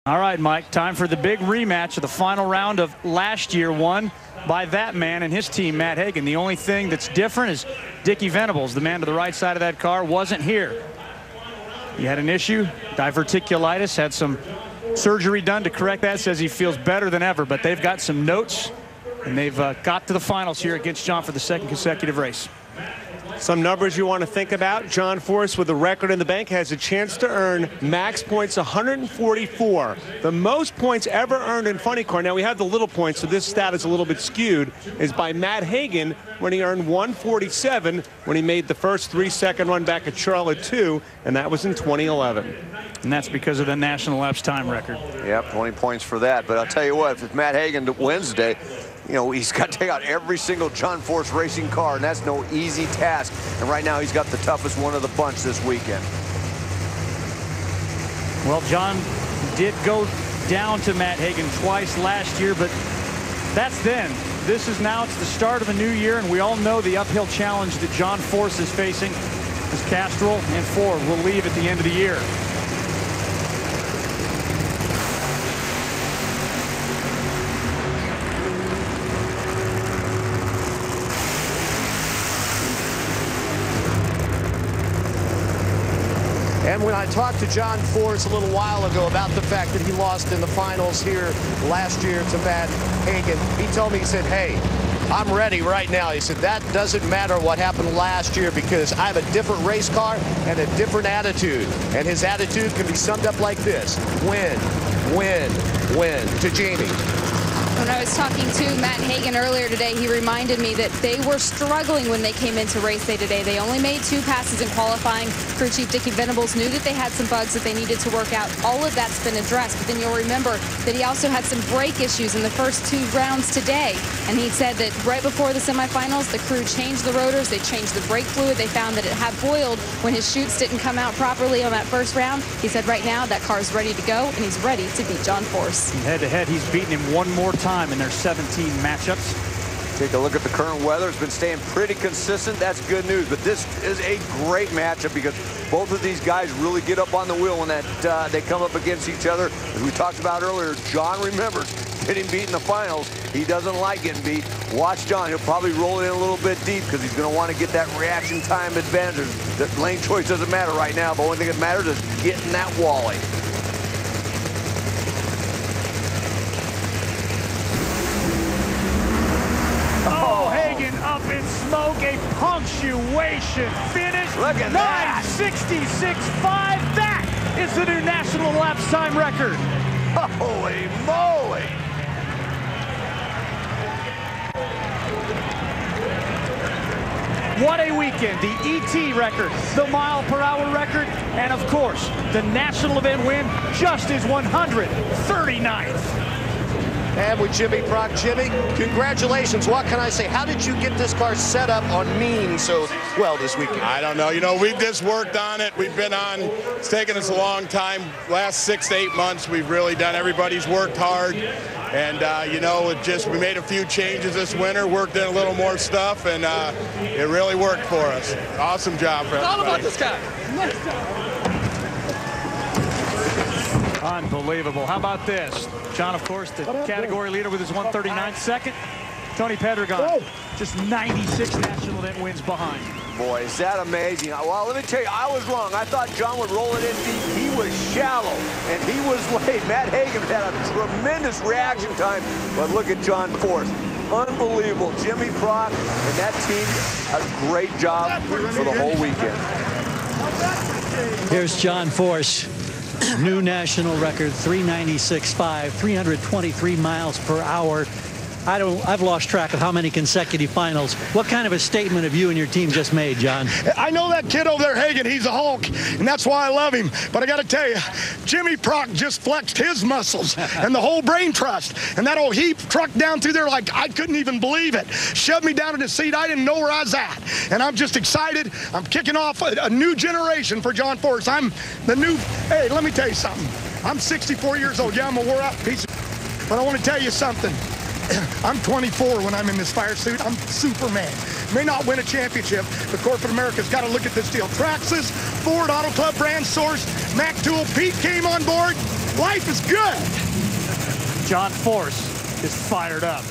All right, Mike, time for the big rematch of the final round of last year, won by that man and his team, Matt Hagan. The only thing that's different is Dickie Venables, the man to the right side of that car, wasn't here. He had an issue, diverticulitis, had some surgery done to correct that, says he feels better than ever, but they've got some notes, and they've got to the finals here against John for the second consecutive race. Some numbers you want to think about. John Force, with a record in the bank, has a chance to earn max points 144. The most points ever earned in funny car, now we have the little points, so this stat is a little bit skewed, is by Matt Hagan when he earned 147 when he made the first 3-second run back at Charlotte 2, and that was in 2011. And that's because of the national laps time record. Yep, 20 points for that. But I'll tell you what, if Matt Hagan wins today, you know, he's got to take out every single John Force racing car, and that's no easy task. And right now, he's got the toughest one of the bunch this weekend. Well, John did go down to Matt Hagan twice last year, but that's then. This is now, it's the start of a new year, and we all know the uphill challenge that John Force is facing as Castrol and Ford will leave at the end of the year. And when I talked to John Force a little while ago about the fact that he lost in the finals here last year to Matt Hagan, he told me, he said, hey, I'm ready right now. He said, that doesn't matter what happened last year because I have a different race car and a different attitude. And his attitude can be summed up like this: win, win, win. To Jamie. When I was talking to Matt Hagan earlier today, he reminded me that they were struggling when they came into race day today. They only made 2 passes in qualifying. Crew Chief Dickie Venables knew that they had some bugs that they needed to work out. All of that's been addressed, but then you'll remember that he also had some brake issues in the first 2 rounds today. And he said that right before the semifinals, the crew changed the rotors, they changed the brake fluid. They found that it had boiled when his chutes didn't come out properly on that first round. He said right now that car's ready to go, and he's ready to beat John Force. Head-to-head, he's beaten him one more time in their 17 matchups. Take a look at the current weather. It's been staying pretty consistent. That's good news. But this is a great matchup because both of these guys really get up on the wheel when they come up against each other. As we talked about earlier, John remembers getting beat in the finals. He doesn't like getting beat. Watch John. He'll probably roll it in a little bit deep because he's going to want to get that reaction time advantage. The lane choice doesn't matter right now. The only thing that matters is getting that wally. Up in smoke, a punctuation finish. Look at that. 9:66.5. That is the new national laps time record. Holy moly. What a weekend. The ET record, the mile-per-hour record, and of course, the national event win, just his 139th. And with Jimmy Prock. Jimmy, congratulations. What can I say? How did you get this car set up on mean so well this weekend? I don't know. You know, we've just worked on it. We've been on. It's taken us a long time. Last 6 to 8 months, we've really done. Everybody's worked hard. And, you know, we made a few changes this winter, worked in a little more stuff, and it really worked for us. Awesome job for everybody. It's all about this guy. Unbelievable. How about this? John, of course, the category leader with his 139th second. Tony Pedregon, just 96 national event wins behind. Boy, is that amazing. Well, let me tell you, I was wrong. I thought John would roll it in deep. He was shallow, and he was late. Matt Hagan had a tremendous reaction time, but look at John Force. Unbelievable. Jimmy Prock and that team, a great job for the whole weekend. Here's John Force. New national record, 396.5, 323 miles per hour. I've lost track of how many consecutive finals. What kind of a statement have you and your team just made, John? I know that kid over there, Hagan, he's a Hulk, and that's why I love him. But I got to tell you, Jimmy Prock just flexed his muscles and the whole brain trust. And that old heap truck down through there like I couldn't even believe it. Shoved me down in the seat. I didn't know where I was at. And I'm just excited. I'm kicking off a new generation for John Force. I'm the new, hey, let me tell you something. I'm 64 years old. Yeah, I'm a wore-out piece of, but I want to tell you something. I'm 24 when I'm in this fire suit. I'm Superman. May not win a championship, but corporate America's got to look at this deal. Traxxas, Ford Auto Club brand sourced, Mac Tool. Pete came on board. Life is good. John Force is fired up.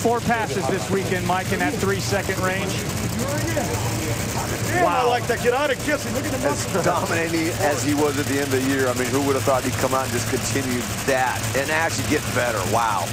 4 passes this weekend, Mike, in that 3-second range. Damn, I like that kid. I'd have kissed him. Look at the As muscle. dominating as he was at the end of the year, I mean, who would have thought he'd come out and just continue that and actually get better? Wow.